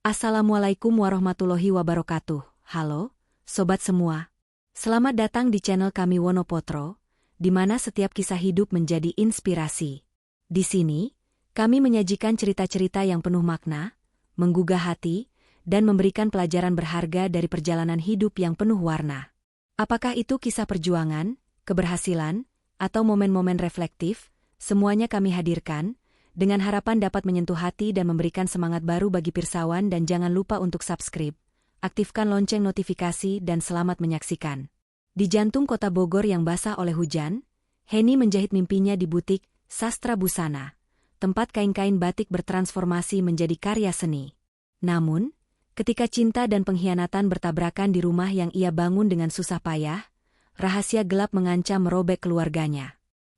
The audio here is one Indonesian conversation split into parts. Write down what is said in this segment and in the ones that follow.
Assalamualaikum warahmatullahi wabarakatuh. Halo, sobat semua. Selamat datang di channel kami Wonopotro, di mana setiap kisah hidup menjadi inspirasi. Di sini, kami menyajikan cerita-cerita yang penuh makna, menggugah hati, dan memberikan pelajaran berharga dari perjalanan hidup yang penuh warna. Apakah itu kisah perjuangan, keberhasilan, atau momen-momen reflektif, semuanya kami hadirkan, dengan harapan dapat menyentuh hati dan memberikan semangat baru bagi pirsawan, dan jangan lupa untuk subscribe, aktifkan lonceng notifikasi dan selamat menyaksikan. Di jantung kota Bogor yang basah oleh hujan, Heni menjahit mimpinya di butik Sastra Busana, tempat kain-kain batik bertransformasi menjadi karya seni. Namun, ketika cinta dan pengkhianatan bertabrakan di rumah yang ia bangun dengan susah payah, rahasia gelap mengancam merobek keluarganya.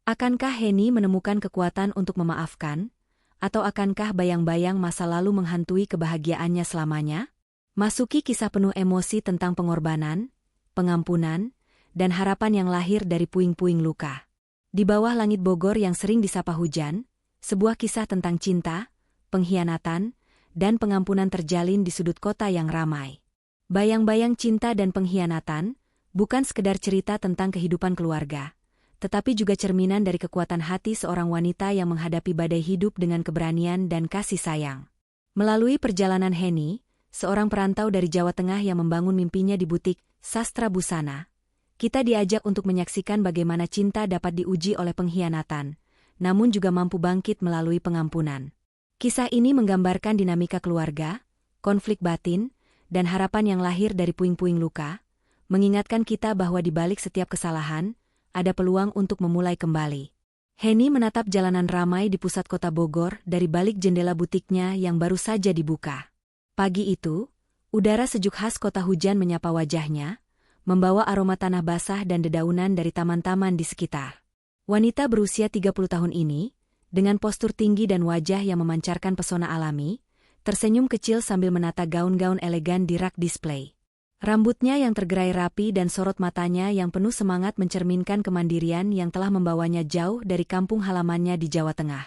Akankah Heni menemukan kekuatan untuk memaafkan? Atau akankah bayang-bayang masa lalu menghantui kebahagiaannya selamanya? Masuki kisah penuh emosi tentang pengorbanan, pengampunan, dan harapan yang lahir dari puing-puing luka. Di bawah langit Bogor yang sering disapa hujan, sebuah kisah tentang cinta, pengkhianatan, dan pengampunan terjalin di sudut kota yang ramai. Bayang-bayang cinta dan pengkhianatan bukan sekedar cerita tentang kehidupan keluarga, tetapi juga cerminan dari kekuatan hati seorang wanita yang menghadapi badai hidup dengan keberanian dan kasih sayang. Melalui perjalanan Heni, seorang perantau dari Jawa Tengah yang membangun mimpinya di butik Sastra Busana, kita diajak untuk menyaksikan bagaimana cinta dapat diuji oleh pengkhianatan, namun juga mampu bangkit melalui pengampunan. Kisah ini menggambarkan dinamika keluarga, konflik batin, dan harapan yang lahir dari puing-puing luka, mengingatkan kita bahwa di balik setiap kesalahan, ada peluang untuk memulai kembali. Heni menatap jalanan ramai di pusat kota Bogor dari balik jendela butiknya yang baru saja dibuka. Pagi itu, udara sejuk khas kota hujan menyapa wajahnya, membawa aroma tanah basah dan dedaunan dari taman-taman di sekitar. Wanita berusia 30 tahun ini, dengan postur tinggi dan wajah yang memancarkan pesona alami, tersenyum kecil sambil menata gaun-gaun elegan di rak display. Rambutnya yang tergerai rapi dan sorot matanya yang penuh semangat mencerminkan kemandirian yang telah membawanya jauh dari kampung halamannya di Jawa Tengah.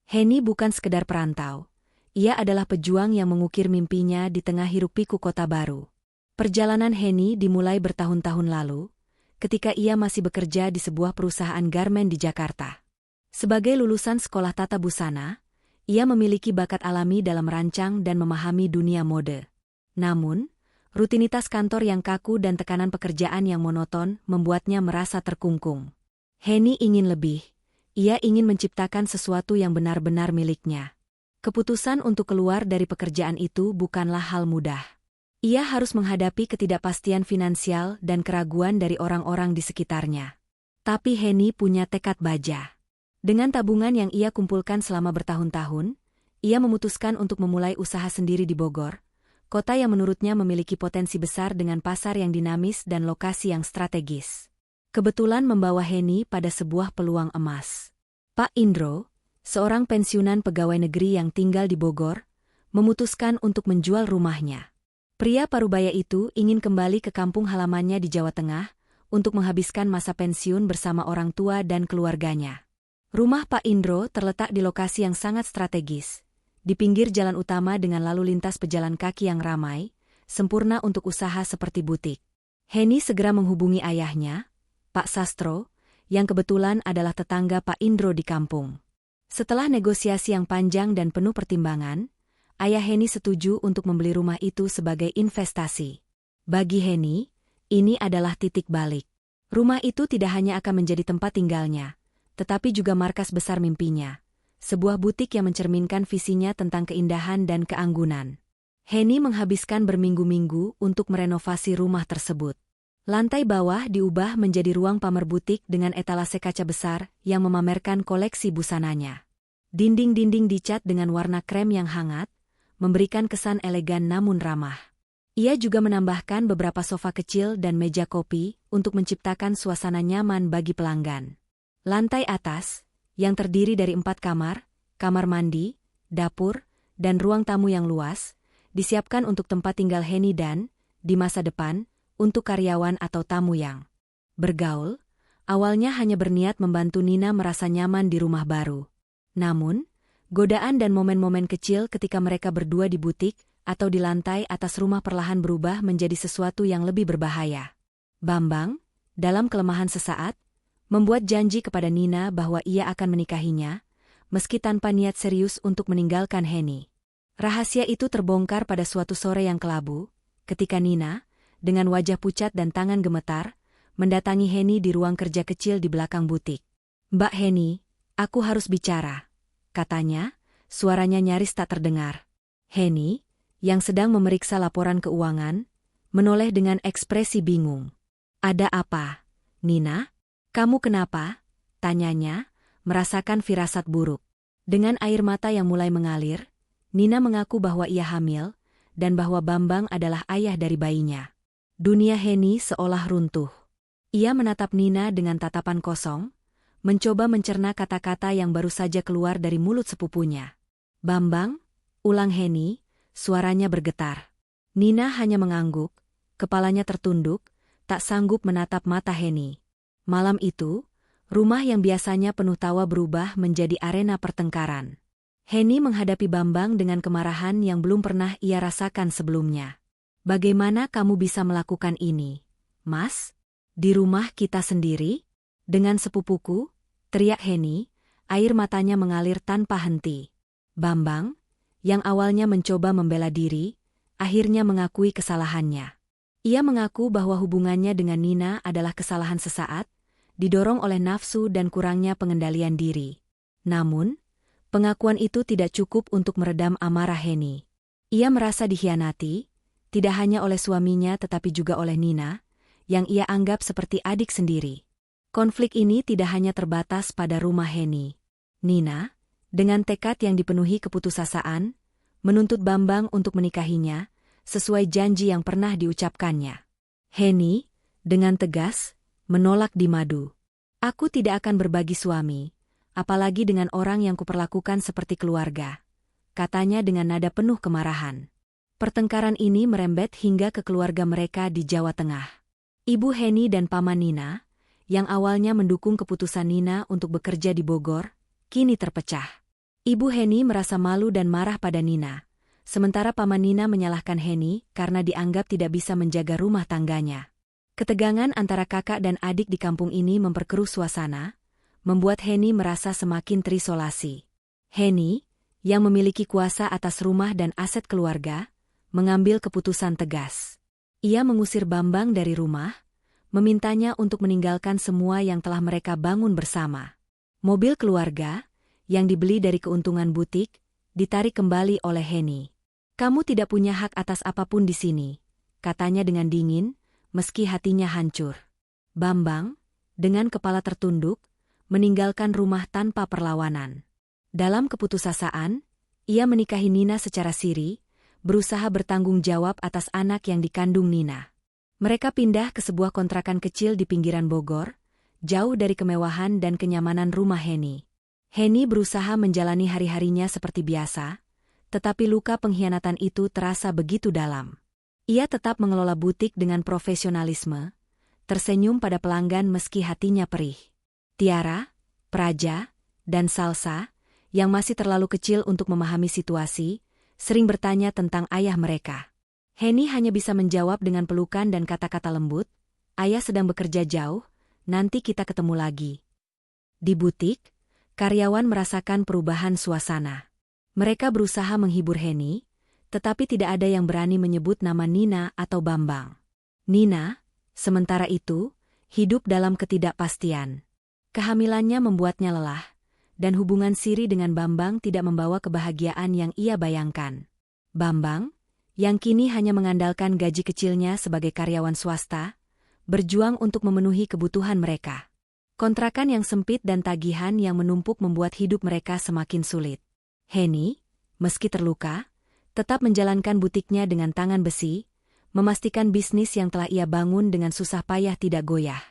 Heni bukan sekedar perantau. Ia adalah pejuang yang mengukir mimpinya di tengah hiruk-pikuk kota baru. Perjalanan Heni dimulai bertahun-tahun lalu, ketika ia masih bekerja di sebuah perusahaan garmen di Jakarta. Sebagai lulusan sekolah tata busana, ia memiliki bakat alami dalam merancang dan memahami dunia mode. Namun, rutinitas kantor yang kaku dan tekanan pekerjaan yang monoton membuatnya merasa terkungkung. Heni ingin lebih. Ia ingin menciptakan sesuatu yang benar-benar miliknya. Keputusan untuk keluar dari pekerjaan itu bukanlah hal mudah. Ia harus menghadapi ketidakpastian finansial dan keraguan dari orang-orang di sekitarnya. Tapi Heni punya tekad baja. Dengan tabungan yang ia kumpulkan selama bertahun-tahun, ia memutuskan untuk memulai usaha sendiri di Bogor, kota yang menurutnya memiliki potensi besar dengan pasar yang dinamis dan lokasi yang strategis. Kebetulan membawa Heni pada sebuah peluang emas. Pak Indro, seorang pensiunan pegawai negeri yang tinggal di Bogor, memutuskan untuk menjual rumahnya. Pria parubaya itu ingin kembali ke kampung halamannya di Jawa Tengah untuk menghabiskan masa pensiun bersama orang tua dan keluarganya. Rumah Pak Indro terletak di lokasi yang sangat strategis, di pinggir jalan utama dengan lalu lintas pejalan kaki yang ramai, sempurna untuk usaha seperti butik. Heni segera menghubungi ayahnya, Pak Sastro, yang kebetulan adalah tetangga Pak Indro di kampung. Setelah negosiasi yang panjang dan penuh pertimbangan, ayah Heni setuju untuk membeli rumah itu sebagai investasi. Bagi Heni, ini adalah titik balik. Rumah itu tidak hanya akan menjadi tempat tinggalnya, tetapi juga markas besar mimpinya. Sebuah butik yang mencerminkan visinya tentang keindahan dan keanggunan. Heni menghabiskan berminggu-minggu untuk merenovasi rumah tersebut. Lantai bawah diubah menjadi ruang pamer butik dengan etalase kaca besar yang memamerkan koleksi busananya. Dinding-dinding dicat dengan warna krem yang hangat, memberikan kesan elegan namun ramah. Ia juga menambahkan beberapa sofa kecil dan meja kopi untuk menciptakan suasana nyaman bagi pelanggan. Lantai atas, yang terdiri dari 4 kamar, kamar mandi, dapur, dan ruang tamu yang luas, disiapkan untuk tempat tinggal Heni dan, di masa depan, untuk karyawan atau tamu yang bergaul. Awalnya hanya berniat membantu Nina merasa nyaman di rumah baru. Namun, godaan dan momen-momen kecil ketika mereka berdua di butik atau di lantai atas rumah perlahan berubah menjadi sesuatu yang lebih berbahaya. Bambang, dalam kelemahan sesaat, membuat janji kepada Nina bahwa ia akan menikahinya, meski tanpa niat serius untuk meninggalkan Henny. Rahasia itu terbongkar pada suatu sore yang kelabu, ketika Nina, dengan wajah pucat dan tangan gemetar, mendatangi Henny di ruang kerja kecil di belakang butik. "Mbak Henny, aku harus bicara," katanya, suaranya nyaris tak terdengar. Henny, yang sedang memeriksa laporan keuangan, menoleh dengan ekspresi bingung. "Ada apa, Nina? Kamu kenapa?" tanyanya, merasakan firasat buruk. Dengan air mata yang mulai mengalir, Nina mengaku bahwa ia hamil, dan bahwa Bambang adalah ayah dari bayinya. Dunia Henny seolah runtuh. Ia menatap Nina dengan tatapan kosong, mencoba mencerna kata-kata yang baru saja keluar dari mulut sepupunya. "Bambang?" ulang Henny, suaranya bergetar. Nina hanya mengangguk, kepalanya tertunduk, tak sanggup menatap mata Henny. Malam itu, rumah yang biasanya penuh tawa berubah menjadi arena pertengkaran. Henny menghadapi Bambang dengan kemarahan yang belum pernah ia rasakan sebelumnya. "Bagaimana kamu bisa melakukan ini, Mas? Di rumah kita sendiri?" "Dengan sepupuku," teriak Henny, air matanya mengalir tanpa henti. Bambang, yang awalnya mencoba membela diri, akhirnya mengakui kesalahannya. Ia mengaku bahwa hubungannya dengan Nina adalah kesalahan sesaat, didorong oleh nafsu dan kurangnya pengendalian diri. Namun, pengakuan itu tidak cukup untuk meredam amarah Henny. Ia merasa dikhianati, tidak hanya oleh suaminya tetapi juga oleh Nina, yang ia anggap seperti adik sendiri. Konflik ini tidak hanya terbatas pada rumah Henny. Nina, dengan tekad yang dipenuhi keputusasaan, menuntut Bambang untuk menikahinya, sesuai janji yang pernah diucapkannya. Henny, dengan tegas, menolak di madu. "Aku tidak akan berbagi suami, apalagi dengan orang yang kuperlakukan seperti keluarga," katanya dengan nada penuh kemarahan. Pertengkaran ini merembet hingga ke keluarga mereka di Jawa Tengah. Ibu Henny dan paman Nina, yang awalnya mendukung keputusan Nina untuk bekerja di Bogor, kini terpecah. Ibu Henny merasa malu dan marah pada Nina, sementara paman Nina menyalahkan Henny karena dianggap tidak bisa menjaga rumah tangganya. Ketegangan antara kakak dan adik di kampung ini memperkeruh suasana, membuat Henny merasa semakin terisolasi. Henny, yang memiliki kuasa atas rumah dan aset keluarga, mengambil keputusan tegas. Ia mengusir Bambang dari rumah, memintanya untuk meninggalkan semua yang telah mereka bangun bersama. Mobil keluarga, yang dibeli dari keuntungan butik, ditarik kembali oleh Henny. "Kamu tidak punya hak atas apapun di sini," katanya dengan dingin, meski hatinya hancur. Bambang, dengan kepala tertunduk, meninggalkan rumah tanpa perlawanan. Dalam keputusasaan, ia menikahi Nina secara siri, berusaha bertanggung jawab atas anak yang dikandung Nina. Mereka pindah ke sebuah kontrakan kecil di pinggiran Bogor, jauh dari kemewahan dan kenyamanan rumah Henny. Henny berusaha menjalani hari-harinya seperti biasa, tetapi luka pengkhianatan itu terasa begitu dalam. Ia tetap mengelola butik dengan profesionalisme, tersenyum pada pelanggan meski hatinya perih. Tiara, Praja, dan Salsa, yang masih terlalu kecil untuk memahami situasi, sering bertanya tentang ayah mereka. Henny hanya bisa menjawab dengan pelukan dan kata-kata lembut, "Ayah sedang bekerja jauh, nanti kita ketemu lagi." Di butik, karyawan merasakan perubahan suasana. Mereka berusaha menghibur Henny, tetapi tidak ada yang berani menyebut nama Nina atau Bambang. Nina, sementara itu, hidup dalam ketidakpastian. Kehamilannya membuatnya lelah, dan hubungan siri dengan Bambang tidak membawa kebahagiaan yang ia bayangkan. Bambang, yang kini hanya mengandalkan gaji kecilnya sebagai karyawan swasta, berjuang untuk memenuhi kebutuhan mereka. Kontrakan yang sempit dan tagihan yang menumpuk membuat hidup mereka semakin sulit. Henny, meski terluka, tetap menjalankan butiknya dengan tangan besi, memastikan bisnis yang telah ia bangun dengan susah payah tidak goyah.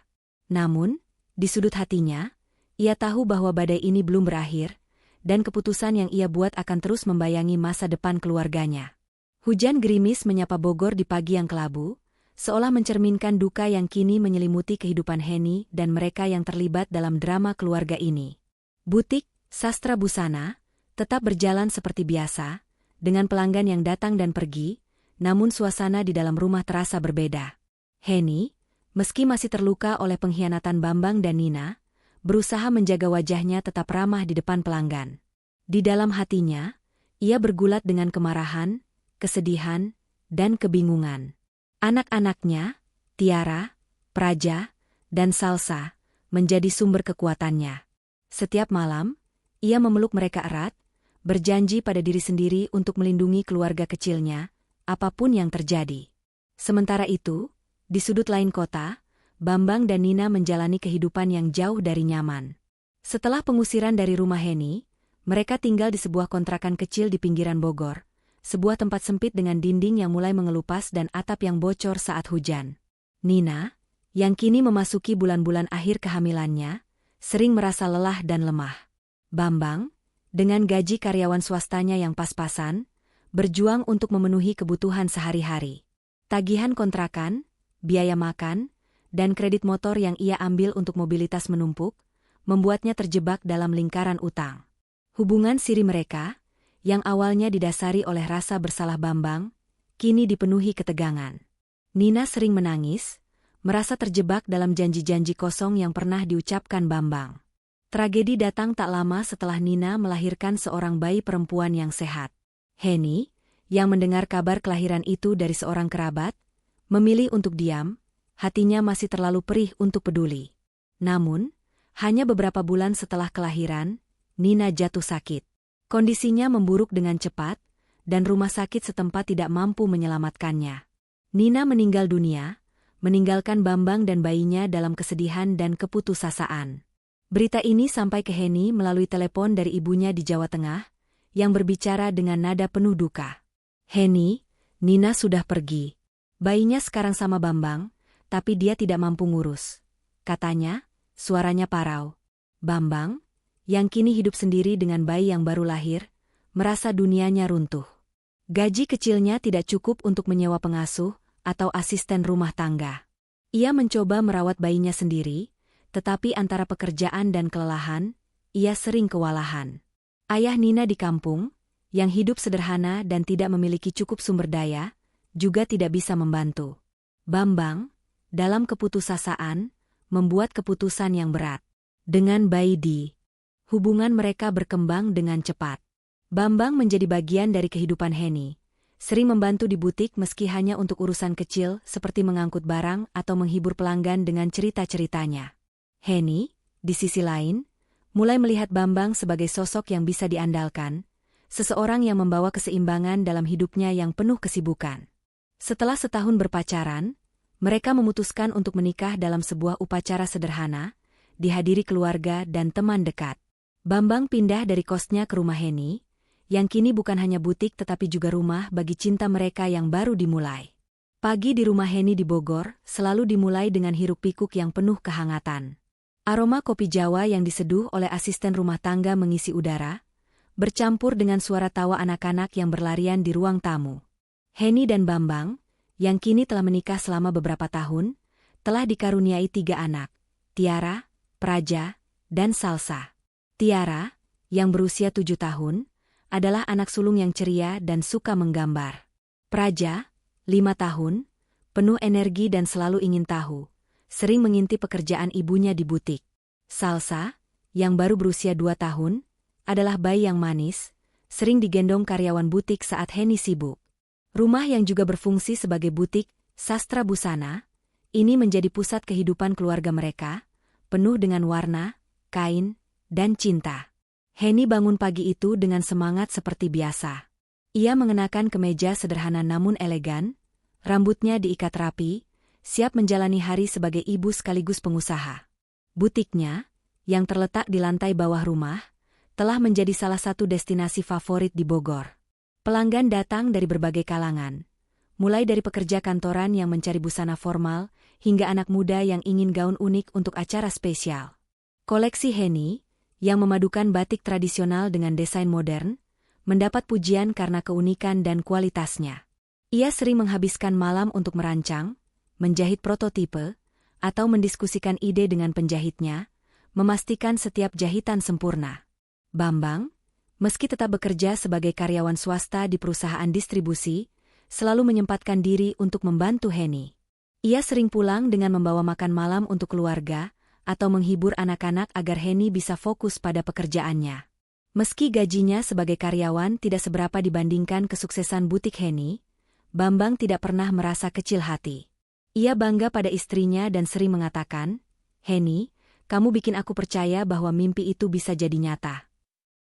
Namun, di sudut hatinya, ia tahu bahwa badai ini belum berakhir, dan keputusan yang ia buat akan terus membayangi masa depan keluarganya. Hujan gerimis menyapa Bogor di pagi yang kelabu, seolah mencerminkan duka yang kini menyelimuti kehidupan Henny dan mereka yang terlibat dalam drama keluarga ini. Butik Sastra Busana tetap berjalan seperti biasa, dengan pelanggan yang datang dan pergi, namun suasana di dalam rumah terasa berbeda. Henny, meski masih terluka oleh pengkhianatan Bambang dan Nina, berusaha menjaga wajahnya tetap ramah di depan pelanggan. Di dalam hatinya, ia bergulat dengan kemarahan, kesedihan, dan kebingungan. Anak-anaknya, Tiara, Praja, dan Salsa, menjadi sumber kekuatannya. Setiap malam, ia memeluk mereka erat, berjanji pada diri sendiri untuk melindungi keluarga kecilnya, apapun yang terjadi. Sementara itu, di sudut lain kota, Bambang dan Nina menjalani kehidupan yang jauh dari nyaman. Setelah pengusiran dari rumah Henny, mereka tinggal di sebuah kontrakan kecil di pinggiran Bogor, sebuah tempat sempit dengan dinding yang mulai mengelupas dan atap yang bocor saat hujan. Nina, yang kini memasuki bulan-bulan akhir kehamilannya, sering merasa lelah dan lemah. Bambang, dengan gaji karyawan swastanya yang pas-pasan, berjuang untuk memenuhi kebutuhan sehari-hari. Tagihan kontrakan, biaya makan, dan kredit motor yang ia ambil untuk mobilitas menumpuk, membuatnya terjebak dalam lingkaran utang. Hubungan siri mereka, yang awalnya didasari oleh rasa bersalah Bambang, kini dipenuhi ketegangan. Nina sering menangis, merasa terjebak dalam janji-janji kosong yang pernah diucapkan Bambang. Tragedi datang tak lama setelah Nina melahirkan seorang bayi perempuan yang sehat. Henny, yang mendengar kabar kelahiran itu dari seorang kerabat, memilih untuk diam, hatinya masih terlalu perih untuk peduli. Namun, hanya beberapa bulan setelah kelahiran, Nina jatuh sakit. Kondisinya memburuk dengan cepat, dan rumah sakit setempat tidak mampu menyelamatkannya. Nina meninggal dunia, meninggalkan Bambang dan bayinya dalam kesedihan dan keputusasaan. Berita ini sampai ke Henny melalui telepon dari ibunya di Jawa Tengah, yang berbicara dengan nada penuh duka. "Henny, Nina sudah pergi. Bayinya sekarang sama Bambang, tapi dia tidak mampu ngurus," katanya, suaranya parau. Bambang, yang kini hidup sendiri dengan bayi yang baru lahir, merasa dunianya runtuh. Gaji kecilnya tidak cukup untuk menyewa pengasuh atau asisten rumah tangga. Ia mencoba merawat bayinya sendiri, tetapi antara pekerjaan dan kelelahan, ia sering kewalahan. Ayah Nina di kampung, yang hidup sederhana dan tidak memiliki cukup sumber daya, juga tidak bisa membantu. Bambang, dalam keputusasaan, membuat keputusan yang berat. Dengan bayi hubungan mereka berkembang dengan cepat. Bambang menjadi bagian dari kehidupan Henny, sering membantu di butik meski hanya untuk urusan kecil seperti mengangkut barang atau menghibur pelanggan dengan cerita-ceritanya. Henny, di sisi lain, mulai melihat Bambang sebagai sosok yang bisa diandalkan, seseorang yang membawa keseimbangan dalam hidupnya yang penuh kesibukan. Setelah setahun berpacaran, mereka memutuskan untuk menikah dalam sebuah upacara sederhana, dihadiri keluarga dan teman dekat. Bambang pindah dari kosnya ke rumah Henny, yang kini bukan hanya butik tetapi juga rumah bagi cinta mereka yang baru dimulai. Pagi di rumah Henny di Bogor selalu dimulai dengan hiruk-pikuk yang penuh kehangatan. Aroma kopi Jawa yang diseduh oleh asisten rumah tangga mengisi udara, bercampur dengan suara tawa anak-anak yang berlarian di ruang tamu. Henny dan Bambang, yang kini telah menikah selama beberapa tahun, telah dikaruniai 3 anak, Tiara, Praja, dan Salsa. Tiara, yang berusia 7 tahun, adalah anak sulung yang ceria dan suka menggambar. Praja, 5 tahun, penuh energi dan selalu ingin tahu, sering mengintip pekerjaan ibunya di butik. Salsa, yang baru berusia 2 tahun, adalah bayi yang manis, sering digendong karyawan butik saat Henny sibuk. Rumah yang juga berfungsi sebagai butik sastra busana, ini menjadi pusat kehidupan keluarga mereka, penuh dengan warna, kain, dan cinta. Henny bangun pagi itu dengan semangat seperti biasa. Ia mengenakan kemeja sederhana namun elegan, rambutnya diikat rapi, siap menjalani hari sebagai ibu sekaligus pengusaha. Butiknya, yang terletak di lantai bawah rumah, telah menjadi salah satu destinasi favorit di Bogor. Pelanggan datang dari berbagai kalangan, mulai dari pekerja kantoran yang mencari busana formal, hingga anak muda yang ingin gaun unik untuk acara spesial. Koleksi Henny, yang memadukan batik tradisional dengan desain modern, mendapat pujian karena keunikan dan kualitasnya. Ia sering menghabiskan malam untuk merancang, menjahit prototipe, atau mendiskusikan ide dengan penjahitnya, memastikan setiap jahitan sempurna. Bambang, Meski tetap bekerja sebagai karyawan swasta di perusahaan distribusi, selalu menyempatkan diri untuk membantu Henny. Ia sering pulang dengan membawa makan malam untuk keluarga, atau menghibur anak-anak agar Henny bisa fokus pada pekerjaannya. Meski gajinya sebagai karyawan tidak seberapa dibandingkan kesuksesan butik Henny, Bambang tidak pernah merasa kecil hati. Ia bangga pada istrinya dan sering mengatakan, "Henny, kamu bikin aku percaya bahwa mimpi itu bisa jadi nyata."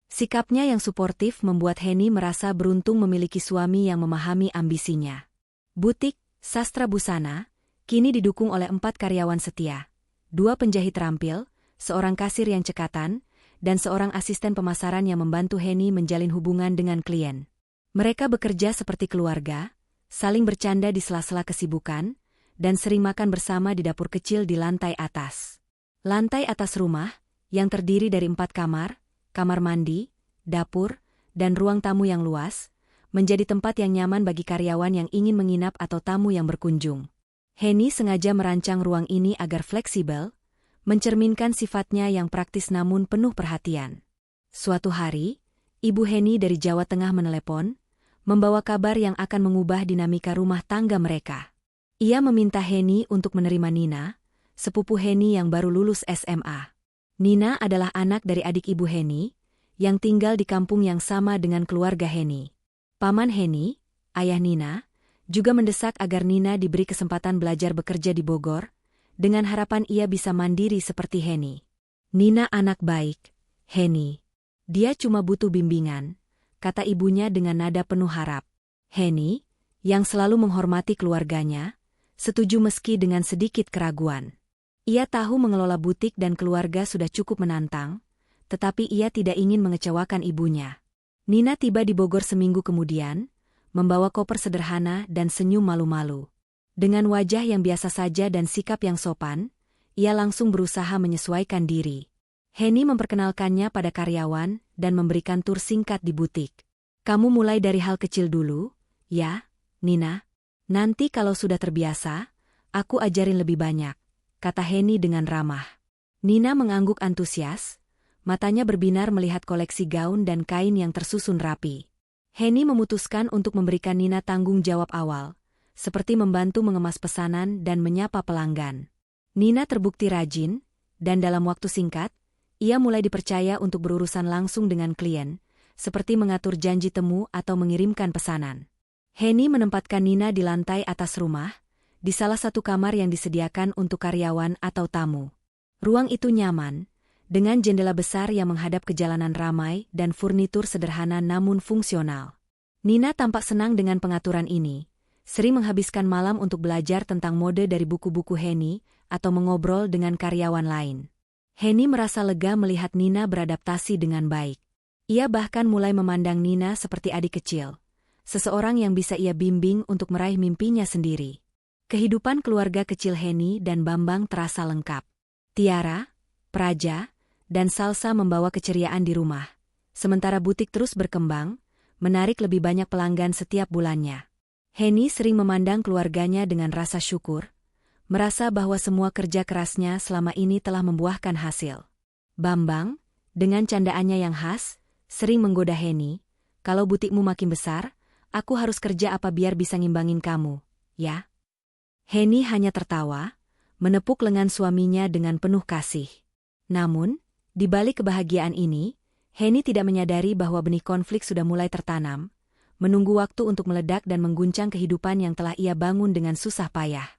Sikapnya yang suportif membuat Henny merasa beruntung memiliki suami yang memahami ambisinya. Butik Sastra Busana kini didukung oleh 4 karyawan setia, 2 penjahit terampil, seorang kasir yang cekatan, dan seorang asisten pemasaran yang membantu Henny menjalin hubungan dengan klien. Mereka bekerja seperti keluarga, saling bercanda di sela-sela kesibukan, dan sering makan bersama di dapur kecil di lantai atas. Lantai atas rumah, yang terdiri dari 4 kamar, kamar mandi, dapur, dan ruang tamu yang luas, menjadi tempat yang nyaman bagi karyawan yang ingin menginap atau tamu yang berkunjung. Henny sengaja merancang ruang ini agar fleksibel, mencerminkan sifatnya yang praktis namun penuh perhatian. Suatu hari, Ibu Henny dari Jawa Tengah menelepon, membawa kabar yang akan mengubah dinamika rumah tangga mereka. Ia meminta Henny untuk menerima Nina, sepupu Henny yang baru lulus SMA. Nina adalah anak dari adik Ibu Henny, yang tinggal di kampung yang sama dengan keluarga Henny. Paman Henny, ayah Nina, juga mendesak agar Nina diberi kesempatan belajar bekerja di Bogor, dengan harapan ia bisa mandiri seperti Henny. "Nina anak baik, Henny. Dia cuma butuh bimbingan," kata ibunya dengan nada penuh harap. Henny, yang selalu menghormati keluarganya, setuju meski dengan sedikit keraguan. Ia tahu mengelola butik dan keluarga sudah cukup menantang, tetapi ia tidak ingin mengecewakan ibunya. Nina tiba di Bogor seminggu kemudian, membawa koper sederhana dan senyum malu-malu. Dengan wajah yang biasa saja dan sikap yang sopan, ia langsung berusaha menyesuaikan diri. Henny memperkenalkannya pada karyawan dan memberikan tur singkat di butik. "Kamu mulai dari hal kecil dulu, ya, Nina? Nanti kalau sudah terbiasa, aku ajarin lebih banyak," kata Henny dengan ramah. Nina mengangguk antusias, matanya berbinar melihat koleksi gaun dan kain yang tersusun rapi. Henny memutuskan untuk memberikan Nina tanggung jawab awal, seperti membantu mengemas pesanan dan menyapa pelanggan. Nina terbukti rajin, dan dalam waktu singkat, ia mulai dipercaya untuk berurusan langsung dengan klien, seperti mengatur janji temu atau mengirimkan pesanan. Henny menempatkan Nina di lantai atas rumah, di salah satu kamar yang disediakan untuk karyawan atau tamu. Ruang itu nyaman, dengan jendela besar yang menghadap ke jalanan ramai dan furnitur sederhana namun fungsional. Nina tampak senang dengan pengaturan ini, sering menghabiskan malam untuk belajar tentang mode dari buku-buku Henny atau mengobrol dengan karyawan lain. Henny merasa lega melihat Nina beradaptasi dengan baik. Ia bahkan mulai memandang Nina seperti adik kecil, seseorang yang bisa ia bimbing untuk meraih mimpinya sendiri. Kehidupan keluarga kecil Henny dan Bambang terasa lengkap. Tiara, Praja, dan Salsa membawa keceriaan di rumah, sementara butik terus berkembang, menarik lebih banyak pelanggan setiap bulannya. Henny sering memandang keluarganya dengan rasa syukur, merasa bahwa semua kerja kerasnya selama ini telah membuahkan hasil. Bambang, dengan candaannya yang khas, sering menggoda Henny, "Kalau butikmu makin besar, aku harus kerja apa biar bisa ngimbangin kamu, ya?" Henny hanya tertawa, menepuk lengan suaminya dengan penuh kasih. Namun, di balik kebahagiaan ini, Henny tidak menyadari bahwa benih konflik sudah mulai tertanam, menunggu waktu untuk meledak dan mengguncang kehidupan yang telah ia bangun dengan susah payah.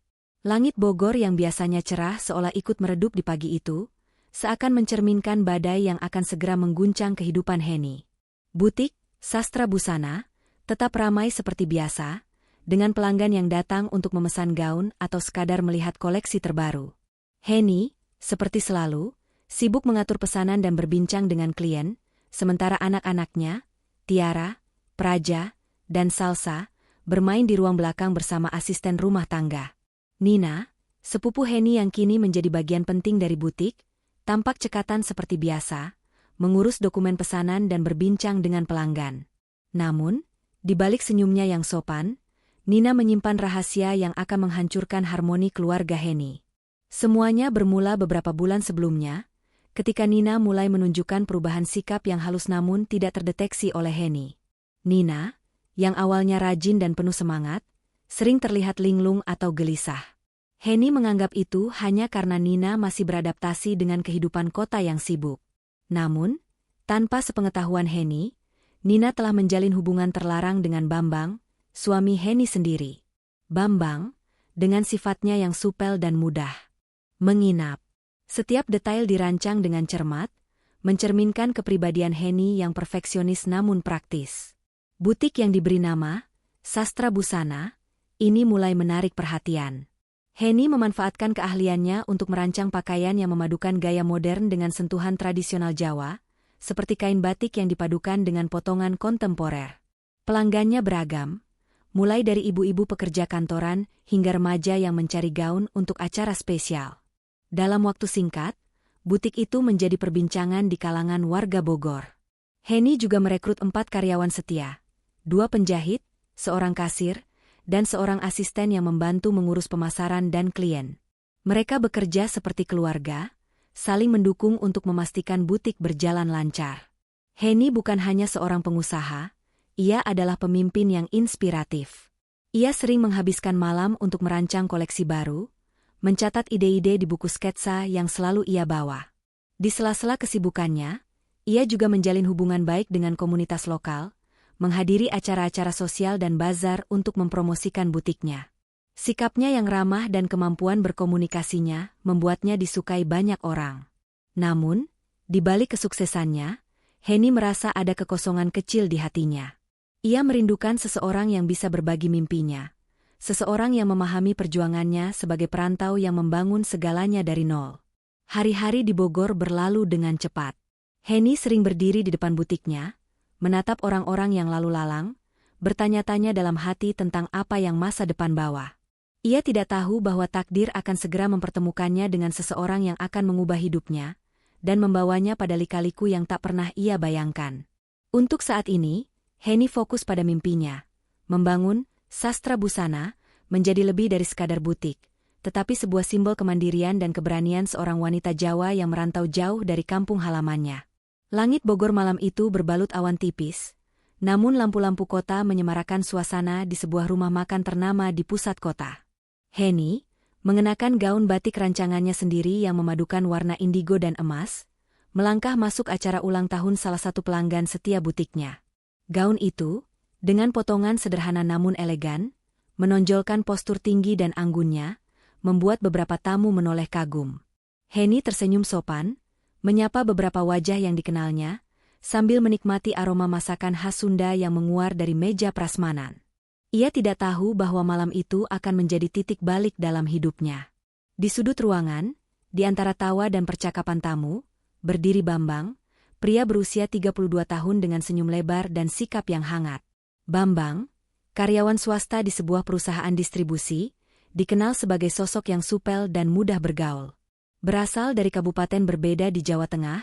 Langit Bogor yang biasanya cerah seolah ikut meredup di pagi itu, seakan mencerminkan badai yang akan segera mengguncang kehidupan Henny. Butik Sastra Busana tetap ramai seperti biasa, dengan pelanggan yang datang untuk memesan gaun atau sekadar melihat koleksi terbaru. Henny, seperti selalu, sibuk mengatur pesanan dan berbincang dengan klien, sementara anak-anaknya, Tiara, Praja, dan Salsa, bermain di ruang belakang bersama asisten rumah tangga. Nina, sepupu Henny yang kini menjadi bagian penting dari butik, tampak cekatan seperti biasa, mengurus dokumen pesanan dan berbincang dengan pelanggan. Namun, di balik senyumnya yang sopan, Nina menyimpan rahasia yang akan menghancurkan harmoni keluarga Henny. Semuanya bermula beberapa bulan sebelumnya, ketika Nina mulai menunjukkan perubahan sikap yang halus namun tidak terdeteksi oleh Henny. Nina, yang awalnya rajin dan penuh semangat, sering terlihat linglung atau gelisah. Henny menganggap itu hanya karena Nina masih beradaptasi dengan kehidupan kota yang sibuk. Namun, tanpa sepengetahuan Henny, Nina telah menjalin hubungan terlarang dengan Bambang, suami Henny sendiri. Bambang, dengan sifatnya yang supel dan mudah menginap. Setiap detail dirancang dengan cermat, mencerminkan kepribadian Henny yang perfeksionis namun praktis. Butik yang diberi nama Sastra Busana, ini mulai menarik perhatian. Henny memanfaatkan keahliannya untuk merancang pakaian yang memadukan gaya modern dengan sentuhan tradisional Jawa, seperti kain batik yang dipadukan dengan potongan kontemporer. Pelanggannya beragam, mulai dari ibu-ibu pekerja kantoran hingga remaja yang mencari gaun untuk acara spesial. Dalam waktu singkat, butik itu menjadi perbincangan di kalangan warga Bogor. Henny juga merekrut 4 karyawan setia, 2 penjahit, seorang kasir, dan seorang asisten yang membantu mengurus pemasaran dan klien. Mereka bekerja seperti keluarga, saling mendukung untuk memastikan butik berjalan lancar. Henny bukan hanya seorang pengusaha, ia adalah pemimpin yang inspiratif. Ia sering menghabiskan malam untuk merancang koleksi baru, mencatat ide-ide di buku sketsa yang selalu ia bawa. Di sela-sela kesibukannya, ia juga menjalin hubungan baik dengan komunitas lokal, menghadiri acara-acara sosial dan bazar untuk mempromosikan butiknya. Sikapnya yang ramah dan kemampuan berkomunikasinya membuatnya disukai banyak orang. Namun, di balik kesuksesannya, Henny merasa ada kekosongan kecil di hatinya. Ia merindukan seseorang yang bisa berbagi mimpinya. Seseorang yang memahami perjuangannya sebagai perantau yang membangun segalanya dari nol. Hari-hari di Bogor berlalu dengan cepat. Henny sering berdiri di depan butiknya, menatap orang-orang yang lalu lalang, bertanya-tanya dalam hati tentang apa yang masa depan bawa. Ia tidak tahu bahwa takdir akan segera mempertemukannya dengan seseorang yang akan mengubah hidupnya, dan membawanya pada lika-liku yang tak pernah ia bayangkan. Untuk saat ini, Henny fokus pada mimpinya, membangun Sastra Busana menjadi lebih dari sekadar butik, tetapi sebuah simbol kemandirian dan keberanian seorang wanita Jawa yang merantau jauh dari kampung halamannya. Langit Bogor malam itu berbalut awan tipis, namun lampu-lampu kota menyemarakan suasana di sebuah rumah makan ternama di pusat kota. Henny, mengenakan gaun batik rancangannya sendiri yang memadukan warna indigo dan emas, melangkah masuk acara ulang tahun salah satu pelanggan setia butiknya. Gaun itu, dengan potongan sederhana namun elegan, menonjolkan postur tinggi dan anggunnya, membuat beberapa tamu menoleh kagum. Henny tersenyum sopan, menyapa beberapa wajah yang dikenalnya, sambil menikmati aroma masakan khas Sunda yang menguar dari meja prasmanan. Ia tidak tahu bahwa malam itu akan menjadi titik balik dalam hidupnya. Di sudut ruangan, di antara tawa dan percakapan tamu, berdiri Bambang, pria berusia 32 tahun dengan senyum lebar dan sikap yang hangat. Bambang, karyawan swasta di sebuah perusahaan distribusi, dikenal sebagai sosok yang supel dan mudah bergaul. Berasal dari kabupaten berbeda di Jawa Tengah,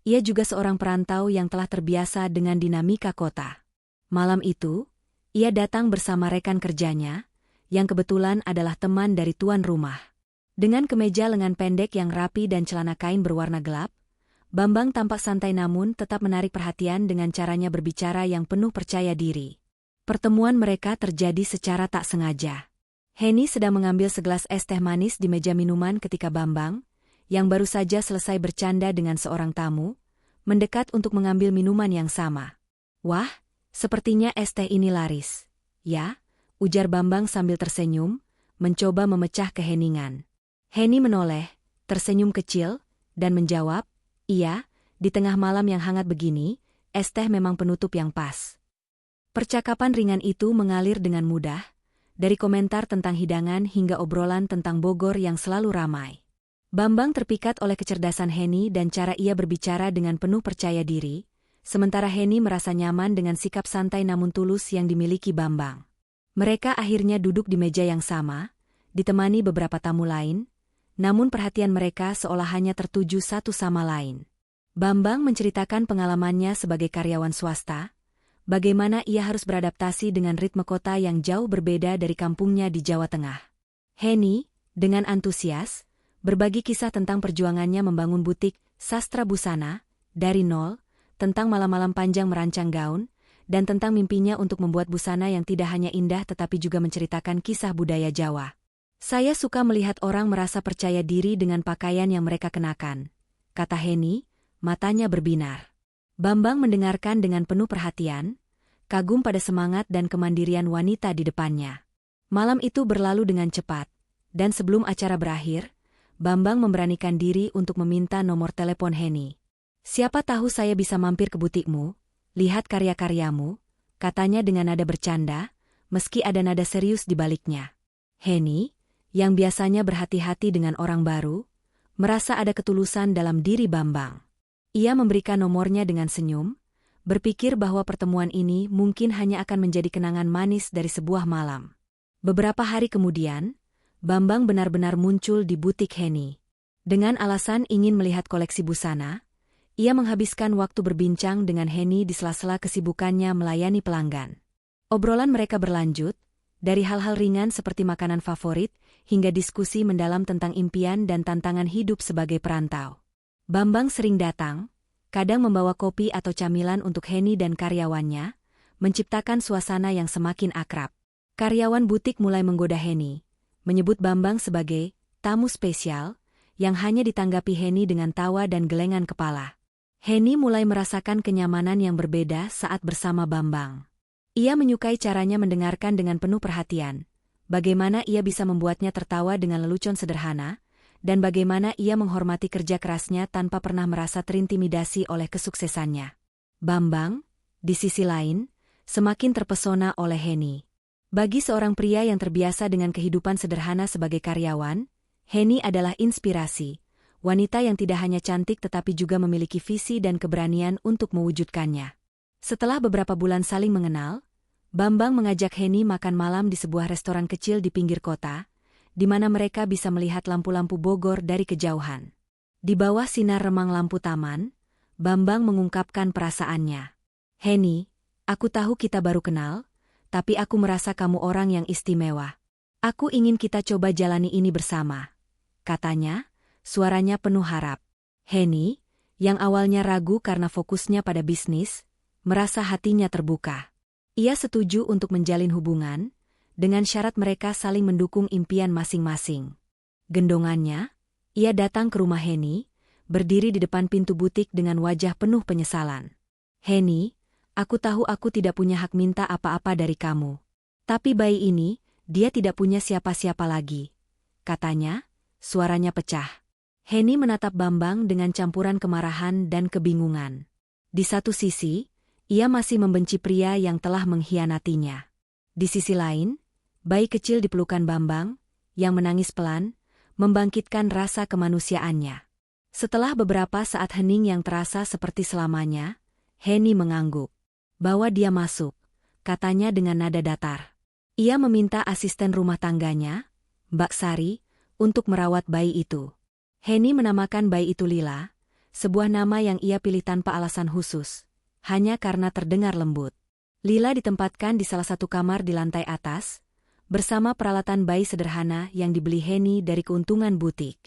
ia juga seorang perantau yang telah terbiasa dengan dinamika kota. Malam itu, ia datang bersama rekan kerjanya, yang kebetulan adalah teman dari tuan rumah. Dengan kemeja lengan pendek yang rapi dan celana kain berwarna gelap, Bambang tampak santai namun tetap menarik perhatian dengan caranya berbicara yang penuh percaya diri. Pertemuan mereka terjadi secara tak sengaja. Henny sedang mengambil segelas es teh manis di meja minuman ketika Bambang, yang baru saja selesai bercanda dengan seorang tamu, mendekat untuk mengambil minuman yang sama. "Wah, sepertinya es teh ini laris." "Ya," ujar Bambang sambil tersenyum, mencoba memecah keheningan. Henny menoleh, tersenyum kecil, dan menjawab, "Iya, di tengah malam yang hangat begini, es teh memang penutup yang pas." Percakapan ringan itu mengalir dengan mudah, dari komentar tentang hidangan hingga obrolan tentang Bogor yang selalu ramai. Bambang terpikat oleh kecerdasan Henny dan cara ia berbicara dengan penuh percaya diri, sementara Henny merasa nyaman dengan sikap santai namun tulus yang dimiliki Bambang. Mereka akhirnya duduk di meja yang sama, ditemani beberapa tamu lain, namun perhatian mereka seolah hanya tertuju satu sama lain. Bambang menceritakan pengalamannya sebagai karyawan swasta, bagaimana ia harus beradaptasi dengan ritme kota yang jauh berbeda dari kampungnya di Jawa Tengah. Henny, dengan antusias, berbagi kisah tentang perjuangannya membangun butik sastra busana, dari nol, tentang malam-malam panjang merancang gaun, dan tentang mimpinya untuk membuat busana yang tidak hanya indah tetapi juga menceritakan kisah budaya Jawa. Saya suka melihat orang merasa percaya diri dengan pakaian yang mereka kenakan, kata Heni, matanya berbinar. Bambang mendengarkan dengan penuh perhatian, kagum pada semangat dan kemandirian wanita di depannya. Malam itu berlalu dengan cepat, dan sebelum acara berakhir, Bambang memberanikan diri untuk meminta nomor telepon Heni. "Siapa tahu saya bisa mampir ke butikmu, lihat karya-karyamu," katanya dengan nada bercanda, meski ada nada serius di baliknya. Heni, yang biasanya berhati-hati dengan orang baru, merasa ada ketulusan dalam diri Bambang. Ia memberikan nomornya dengan senyum, berpikir bahwa pertemuan ini mungkin hanya akan menjadi kenangan manis dari sebuah malam. Beberapa hari kemudian, Bambang benar-benar muncul di butik Heni. Dengan alasan ingin melihat koleksi busana, ia menghabiskan waktu berbincang dengan Heni di sela-sela kesibukannya melayani pelanggan. Obrolan mereka berlanjut, dari hal-hal ringan seperti makanan favorit, hingga diskusi mendalam tentang impian dan tantangan hidup sebagai perantau. Bambang sering datang, kadang membawa kopi atau camilan untuk Heni dan karyawannya, menciptakan suasana yang semakin akrab. Karyawan butik mulai menggoda Heni, menyebut Bambang sebagai tamu spesial, yang hanya ditanggapi Heni dengan tawa dan gelengan kepala. Heni mulai merasakan kenyamanan yang berbeda saat bersama Bambang. Ia menyukai caranya mendengarkan dengan penuh perhatian, bagaimana ia bisa membuatnya tertawa dengan lelucon sederhana, dan bagaimana ia menghormati kerja kerasnya tanpa pernah merasa terintimidasi oleh kesuksesannya. Bambang, di sisi lain, semakin terpesona oleh Heni. Bagi seorang pria yang terbiasa dengan kehidupan sederhana sebagai karyawan, Heni adalah inspirasi, wanita yang tidak hanya cantik tetapi juga memiliki visi dan keberanian untuk mewujudkannya. Setelah beberapa bulan saling mengenal, Bambang mengajak Heni makan malam di sebuah restoran kecil di pinggir kota, di mana mereka bisa melihat lampu-lampu Bogor dari kejauhan. Di bawah sinar remang lampu taman, Bambang mengungkapkan perasaannya. "Heni, aku tahu kita baru kenal, tapi aku merasa kamu orang yang istimewa. Aku ingin kita coba jalani ini bersama," katanya, suaranya penuh harap. Heni, yang awalnya ragu karena fokusnya pada bisnis, merasa hatinya terbuka. Ia setuju untuk menjalin hubungan, dengan syarat mereka saling mendukung impian masing-masing. Gendongannya, ia datang ke rumah Heni, berdiri di depan pintu butik dengan wajah penuh penyesalan. "Heni, aku tahu aku tidak punya hak minta apa-apa dari kamu. Tapi bayi ini, dia tidak punya siapa-siapa lagi," katanya, suaranya pecah. Heni menatap Bambang dengan campuran kemarahan dan kebingungan. Di satu sisi, ia masih membenci pria yang telah mengkhianatinya. Di sisi lain, bayi kecil di pelukan Bambang, yang menangis pelan, membangkitkan rasa kemanusiaannya. Setelah beberapa saat hening yang terasa seperti selamanya, Heni mengangguk. "Bawa dia masuk," katanya dengan nada datar. Ia meminta asisten rumah tangganya, Mbak Sari, untuk merawat bayi itu. Heni menamakan bayi itu Lila, sebuah nama yang ia pilih tanpa alasan khusus, hanya karena terdengar lembut. Lila ditempatkan di salah satu kamar di lantai atas, bersama peralatan bayi sederhana yang dibeli Heni dari keuntungan butik.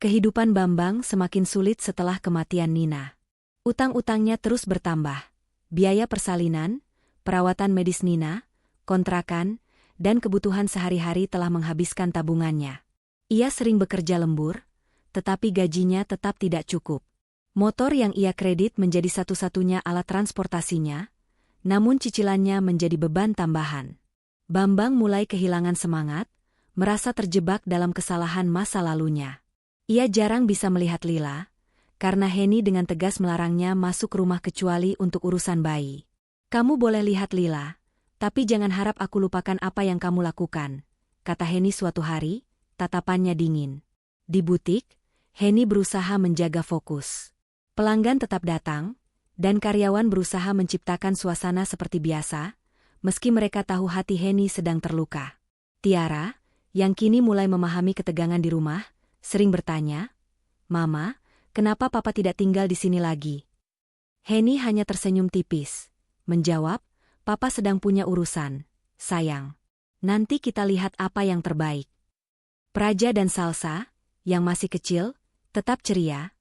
Kehidupan Bambang semakin sulit setelah kematian Nina. Utang-utangnya terus bertambah. Biaya persalinan, perawatan medis Nina, kontrakan, dan kebutuhan sehari-hari telah menghabiskan tabungannya. Ia sering bekerja lembur, tetapi gajinya tetap tidak cukup. Motor yang ia kredit menjadi satu-satunya alat transportasinya, namun cicilannya menjadi beban tambahan. Bambang mulai kehilangan semangat, merasa terjebak dalam kesalahan masa lalunya. Ia jarang bisa melihat Lila, karena Heni dengan tegas melarangnya masuk rumah kecuali untuk urusan bayi. "Kamu boleh lihat Lila, tapi jangan harap aku lupakan apa yang kamu lakukan," kata Heni suatu hari, tatapannya dingin. Di butik, Heni berusaha menjaga fokus. Pelanggan tetap datang, dan karyawan berusaha menciptakan suasana seperti biasa, meski mereka tahu hati Heni sedang terluka. Tiara, yang kini mulai memahami ketegangan di rumah, sering bertanya, "Mama, kenapa Papa tidak tinggal di sini lagi?" Heni hanya tersenyum tipis, menjawab, "Papa sedang punya urusan, sayang. Nanti kita lihat apa yang terbaik." Praja dan Salsa, yang masih kecil, tetap ceria,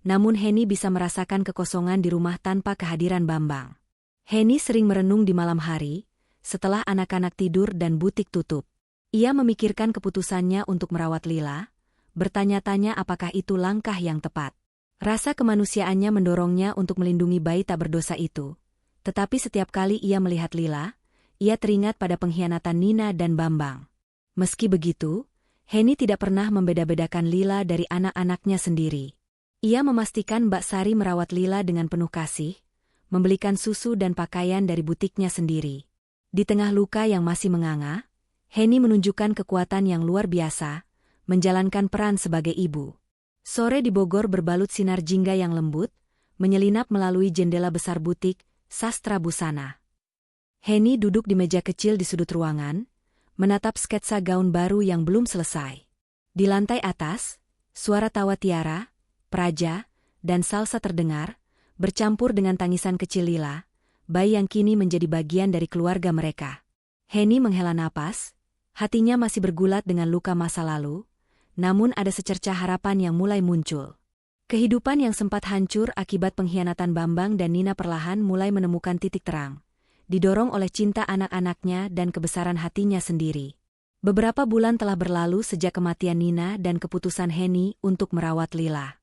Namun Heni bisa merasakan kekosongan di rumah tanpa kehadiran Bambang. Heni sering merenung di malam hari, setelah anak-anak tidur dan butik tutup. Ia memikirkan keputusannya untuk merawat Lila, bertanya-tanya apakah itu langkah yang tepat. Rasa kemanusiaannya mendorongnya untuk melindungi bayi tak berdosa itu. Tetapi setiap kali ia melihat Lila, ia teringat pada pengkhianatan Nina dan Bambang. Meski begitu, Heni tidak pernah membeda-bedakan Lila dari anak-anaknya sendiri. Ia memastikan Mbak Sari merawat Lila dengan penuh kasih, membelikan susu dan pakaian dari butiknya sendiri. Di tengah luka yang masih menganga, Heni menunjukkan kekuatan yang luar biasa, menjalankan peran sebagai ibu. Sore di Bogor berbalut sinar jingga yang lembut, menyelinap melalui jendela besar butik Sastra Busana. Heni duduk di meja kecil di sudut ruangan, menatap sketsa gaun baru yang belum selesai. Di lantai atas, suara tawa Tiara, Praja, dan Salsa terdengar, bercampur dengan tangisan kecil Lila, bayi yang kini menjadi bagian dari keluarga mereka. Heni menghela napas, hatinya masih bergulat dengan luka masa lalu, namun ada secercah harapan yang mulai muncul. Kehidupan yang sempat hancur akibat pengkhianatan Bambang dan Nina perlahan mulai menemukan titik terang, didorong oleh cinta anak-anaknya dan kebesaran hatinya sendiri. Beberapa bulan telah berlalu sejak kematian Nina dan keputusan Heni untuk merawat Lila.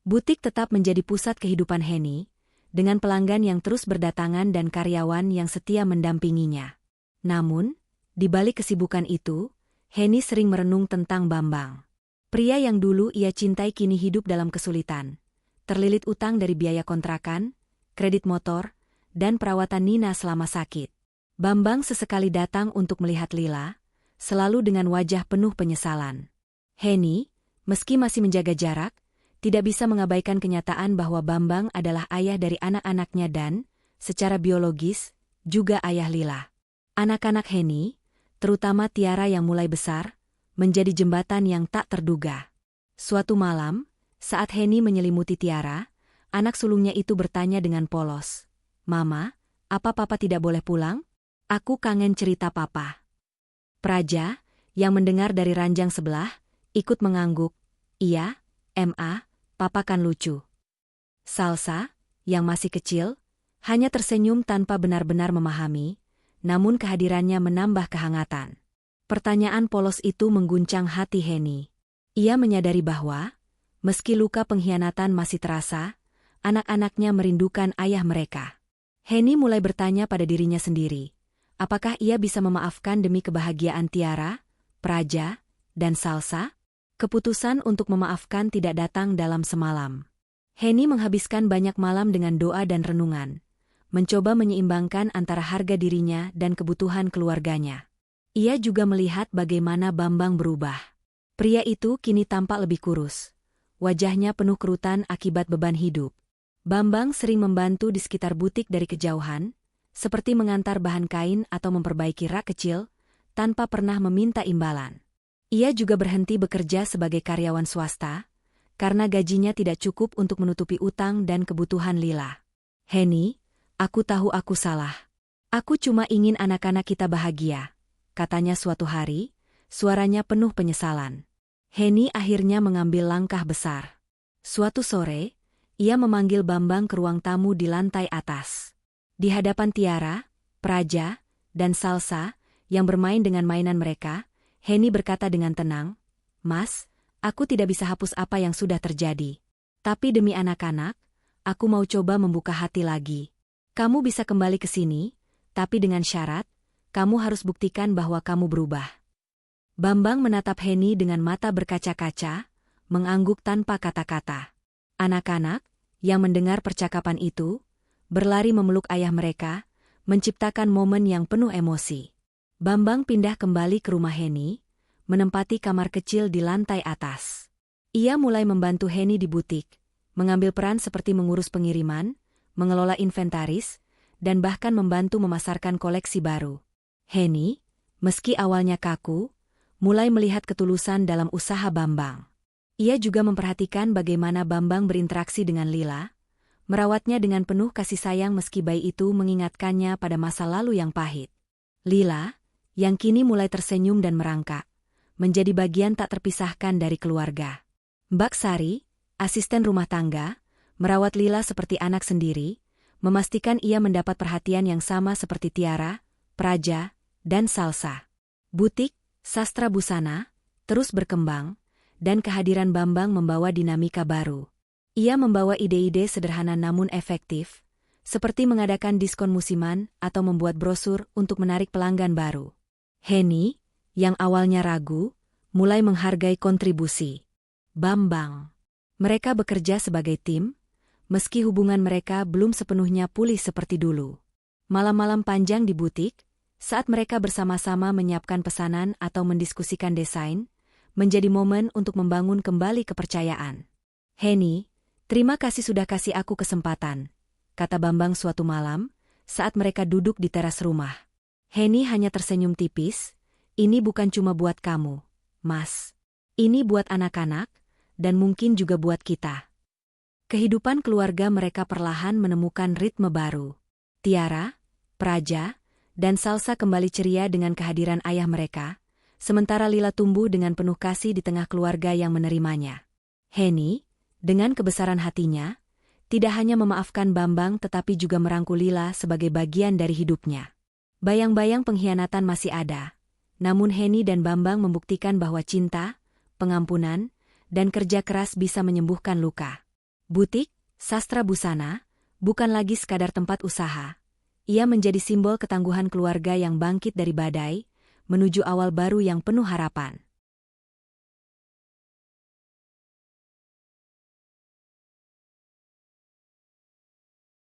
Butik tetap menjadi pusat kehidupan Heni, dengan pelanggan yang terus berdatangan dan karyawan yang setia mendampinginya. Namun, di balik kesibukan itu, Heni sering merenung tentang Bambang. Pria yang dulu ia cintai kini hidup dalam kesulitan, terlilit utang dari biaya kontrakan, kredit motor, dan perawatan Nina selama sakit. Bambang sesekali datang untuk melihat Lila, selalu dengan wajah penuh penyesalan. Heni, meski masih menjaga jarak, tidak bisa mengabaikan kenyataan bahwa Bambang adalah ayah dari anak-anaknya dan, secara biologis, juga ayah Lila. Anak-anak Heni, terutama Tiara yang mulai besar, menjadi jembatan yang tak terduga. Suatu malam, saat Heni menyelimuti Tiara, anak sulungnya itu bertanya dengan polos, "Mama, apa papa tidak boleh pulang? Aku kangen cerita papa." Praja, yang mendengar dari ranjang sebelah, ikut mengangguk, "Iya, papa kan lucu." Salsa, yang masih kecil, hanya tersenyum tanpa benar-benar memahami, namun kehadirannya menambah kehangatan. Pertanyaan polos itu mengguncang hati Heni. Ia menyadari bahwa, meski luka pengkhianatan masih terasa, anak-anaknya merindukan ayah mereka. Heni mulai bertanya pada dirinya sendiri, apakah ia bisa memaafkan demi kebahagiaan Tiara, Praja, dan Salsa? Keputusan untuk memaafkan tidak datang dalam semalam. Heni menghabiskan banyak malam dengan doa dan renungan, mencoba menyeimbangkan antara harga dirinya dan kebutuhan keluarganya. Ia juga melihat bagaimana Bambang berubah. Pria itu kini tampak lebih kurus. Wajahnya penuh kerutan akibat beban hidup. Bambang sering membantu di sekitar butik dari kejauhan, seperti mengantar bahan kain atau memperbaiki rak kecil, tanpa pernah meminta imbalan. Ia juga berhenti bekerja sebagai karyawan swasta, karena gajinya tidak cukup untuk menutupi utang dan kebutuhan Lila. "Heni, aku tahu aku salah. Aku cuma ingin anak-anak kita bahagia," katanya suatu hari, suaranya penuh penyesalan. Heni akhirnya mengambil langkah besar. Suatu sore, ia memanggil Bambang ke ruang tamu di lantai atas. Di hadapan Tiara, Praja, dan Salsa, yang bermain dengan mainan mereka, Heni berkata dengan tenang, "Mas, aku tidak bisa hapus apa yang sudah terjadi. Tapi demi anak-anak, aku mau coba membuka hati lagi. Kamu bisa kembali ke sini, tapi dengan syarat, kamu harus buktikan bahwa kamu berubah." Bambang menatap Heni dengan mata berkaca-kaca, mengangguk tanpa kata-kata. Anak-anak, yang mendengar percakapan itu, berlari memeluk ayah mereka, menciptakan momen yang penuh emosi. Bambang pindah kembali ke rumah Heni, menempati kamar kecil di lantai atas. Ia mulai membantu Heni di butik, mengambil peran seperti mengurus pengiriman, mengelola inventaris, dan bahkan membantu memasarkan koleksi baru. Heni, meski awalnya kaku, mulai melihat ketulusan dalam usaha Bambang. Ia juga memperhatikan bagaimana Bambang berinteraksi dengan Lila, merawatnya dengan penuh kasih sayang meski bayi itu mengingatkannya pada masa lalu yang pahit. Lila, yang kini mulai tersenyum dan merangkak, menjadi bagian tak terpisahkan dari keluarga. Mbak Sari, asisten rumah tangga, merawat Lila seperti anak sendiri, memastikan ia mendapat perhatian yang sama seperti Tiara, Praja, dan Salsa. Butik sastra busana terus berkembang, dan kehadiran Bambang membawa dinamika baru. Ia membawa ide-ide sederhana namun efektif, seperti mengadakan diskon musiman atau membuat brosur untuk menarik pelanggan baru. Henny, yang awalnya ragu, mulai menghargai kontribusi Bambang. Mereka bekerja sebagai tim, meski hubungan mereka belum sepenuhnya pulih seperti dulu. Malam-malam panjang di butik, saat mereka bersama-sama menyiapkan pesanan atau mendiskusikan desain, menjadi momen untuk membangun kembali kepercayaan. Henny, terima kasih sudah kasih aku kesempatan, kata Bambang suatu malam, saat mereka duduk di teras rumah. Henny hanya tersenyum tipis, ini bukan cuma buat kamu, Mas. Ini buat anak-anak, dan mungkin juga buat kita. Kehidupan keluarga mereka perlahan menemukan ritme baru. Tiara, Praja, dan Salsa kembali ceria dengan kehadiran ayah mereka, sementara Lila tumbuh dengan penuh kasih di tengah keluarga yang menerimanya. Henny, dengan kebesaran hatinya, tidak hanya memaafkan Bambang tetapi juga merangkul Lila sebagai bagian dari hidupnya. Bayang-bayang pengkhianatan masih ada, namun Henny dan Bambang membuktikan bahwa cinta, pengampunan, dan kerja keras bisa menyembuhkan luka. Butik sastra busana bukan lagi sekadar tempat usaha. Ia menjadi simbol ketangguhan keluarga yang bangkit dari badai, menuju awal baru yang penuh harapan.